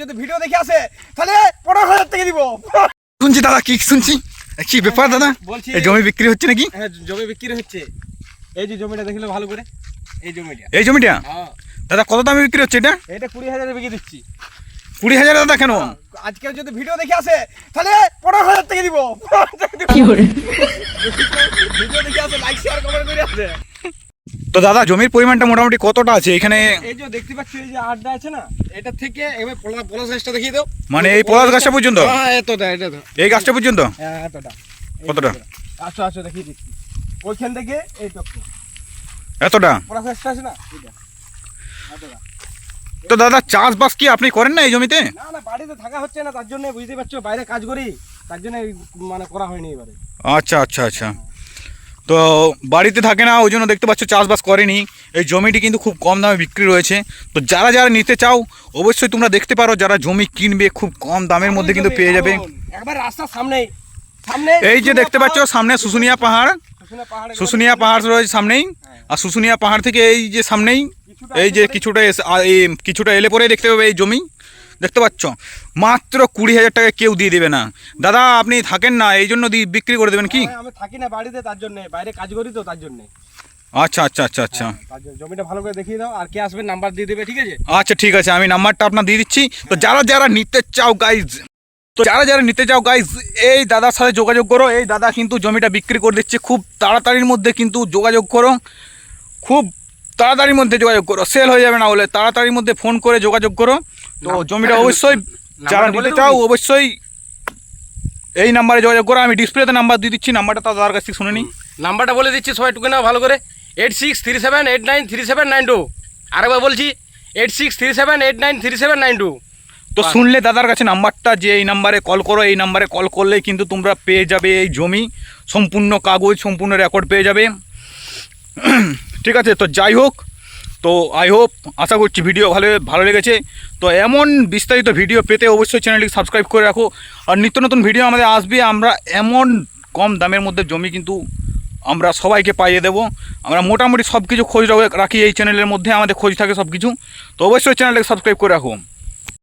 যদি ভিডিও দেখে আসে তাহলে 15,000 টাকা দিব। শুনছি দাদা, কি শুনছি, কি ব্যাপার দাদা? বলছি এই জমি বিক্রি হচ্ছে নাকি? হ্যাঁ, জমি বিক্রি হচ্ছে। এই যে জমিটা দেখলে ভালো করে, এই জমিটা। হ্যাঁ দাদা, কত দামে বিক্রি হচ্ছে এটা? এটা 20,000 বিক্রি দিচ্ছি। 20,000 দাদা? কেন? আজকে যদি ভিডিও দেখে আসে তাহলে 15,000 টাকা দিব। কি করে ভিডিও দেখে আসে, লাইক শেয়ার কমেন্ট করে আসে। তো দাদা, জমির পরিমাণটা মোটামুটি কতটা আছে এখানে? এই যে দেখতে পাচ্ছ, এই যে আড্ডা আছে না, এটা থেকে এবার পলাশ গাছটা দেখিয়ে দাও। মানে এই পলাশ গাছটা পর্যন্ত? হ্যাঁ, এতটা, এটা তো এই গাছটা পর্যন্ত? হ্যাঁ, এতটা। কতটা? আসো আসো দেখিয়ে দিচ্ছি। ওইখান থেকে এই টপ এতটা? পলাশ গাছটা আছে না, এটা এতটা। তো দাদা, চাষবাস কি আপনি করেন না এই জমিতে? না না, বাড়িতে থাকা হচ্ছে না, তার জন্য বুঝতে পারছো, বাইরে কাজ করি, তার জন্য মানে করা হয়নি এবারে। আচ্ছা আচ্ছা আচ্ছা। তো বাড়িতে থাকে না, ওই জন্য দেখতে পাচ্ছ চাষবাস করেনি। এই জমিটি কিন্তু খুব কম দামে বিক্রি রয়েছে। তো যারা যারা নিতে চাও অবশ্যই তোমরা দেখতে পারো, যারা জমি কিনবে খুব কম দামের মধ্যে কিন্তু পেয়ে যাবে। একবার রাস্তার সামনেই, সামনে এই যে দেখতে পাচ্ছ সামনে শুশুনিয়া পাহাড়, শুশুনিয়া পাহাড় রয়েছে সামনেই। আর শুশুনিয়া পাহাড় থেকে এই যে সামনেই, এই যে কিছুটা এলে পরে দেখতে পাবে এই জমি, দেখতে পাচ্ছ। মাত্র 20,000 টাকা কেউ দিয়ে দেবে না। দাদা, আপনি থাকেন না, এই জন্য বিক্রি করে দেবেন কি? আমি থাকি না বাড়িতে, তার জন্য বাইরে কাজ করি, তো তার জন্য। আচ্ছা আচ্ছা আচ্ছা আচ্ছা। জমিটা ভালো করে দেখিয়ে দাও, আর কে আসবে নাম্বার দিয়ে দেবে, ঠিক আছে? আচ্ছা ঠিক আছে, আমি নাম্বারটা আপনার দিয়ে দিচ্ছি। তো যারা যারা নিতে চাও গাইজ, এই দাদার সাথে যোগাযোগ করো। এই দাদা কিন্তু জমিটা বিক্রি করে দিচ্ছে। খুব তাড়াতাড়ির মধ্যে কিন্তু যোগাযোগ করো, খুব তাড়াতাড়ির মধ্যে যোগাযোগ করো, সেল হয়ে যাবে না হলে তাড়াতাড়ির মধ্যে ফোন করে যোগাযোগ করো। তো জমিটা অবশ্যই যারা নিতে চাও অবশ্যই এই নাম্বারে যোগাযোগ করো। আমি ডিসপ্লেতে নাম্বার দিয়ে দিচ্ছি, নাম্বারটা তার দাদার কাছ থেকে শুনে নিই। নাম্বারটা বলে দিচ্ছি, সবাই টুকে নাও ভালো করে। 8637893792। আরেকবার বলছি, 8637893792। তো শুনলে দাদার কাছে নাম্বারটা, যে এই নাম্বারে কল করো। এই নাম্বারে কল করলেই কিন্তু তোমরা পেয়ে যাবে এই জমি, সম্পূর্ণ কাগজ, সম্পূর্ণ রেকর্ড পেয়ে যাবে। ঠিক আছে, তো যাই হোক, তো আই হোপ, আশা করছি ভিডিও ভালো লেগেছে। তো এমন বিস্তারিত ভিডিও পেতে অবশ্যই চ্যানেলটিকে সাবস্ক্রাইব করে রাখো। আর নিত্য নতুন ভিডিও আমাদের আসবে। আমরা এমন কম দামের মধ্যে জমি কিন্তু আমরা সবাইকে পাইয়ে দেবো। আমরা মোটামুটি সব কিছু খোঁজ রাখি এই চ্যানেলের মধ্যে, আমাদের খোঁজ থাকে সব কিছু। তো অবশ্যই চ্যানেলটাকে সাবস্ক্রাইব করে রাখো।